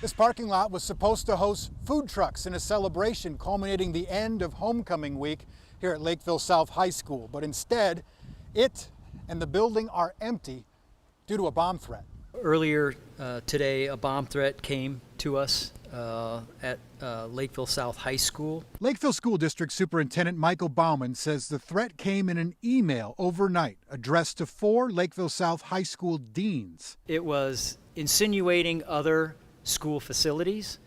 This parking lot was supposed to host food trucks in a celebration culminating the end of homecoming week here at Lakeville South High School. But instead, it and the building are empty due to a bomb threat. Earlier today, a bomb threat came to us at Lakeville South High School. Lakeville School District Superintendent Michael Baumann says the threat came in an email overnight addressed to 4 Lakeville South High School deans. It was insinuating other school facilities,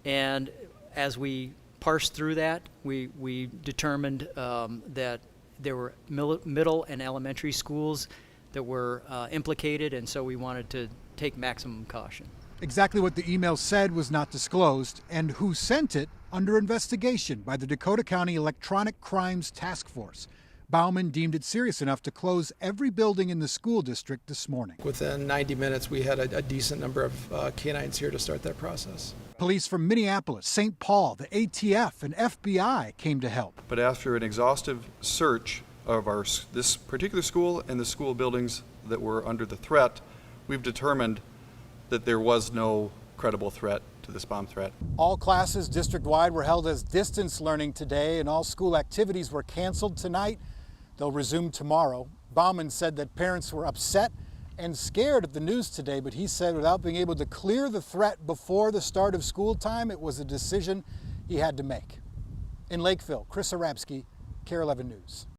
and as we parsed through that, we determined that there were middle and elementary schools that were implicated, and so we wanted to take maximum caution. Exactly what the email said was not disclosed, and who sent it under investigation by the Dakota County Electronic Crimes Task Force. Baumann deemed it serious enough to close every building in the school district this morning. Within 90 minutes, we had a decent number of canines here to start that process. Police from Minneapolis, St. Paul, the ATF, and FBI came to help. But after an exhaustive search of this particular school and the school buildings that were under the threat, we've determined that there was no credible threat to this bomb threat. All classes district-wide were held as distance learning today, and all school activities were canceled tonight. They'll resume tomorrow. Baumann said that parents were upset and scared at the news today, but he said without being able to clear the threat before the start of school time, it was a decision he had to make. In Lakeville, Chris Arabsky, KARE 11 News.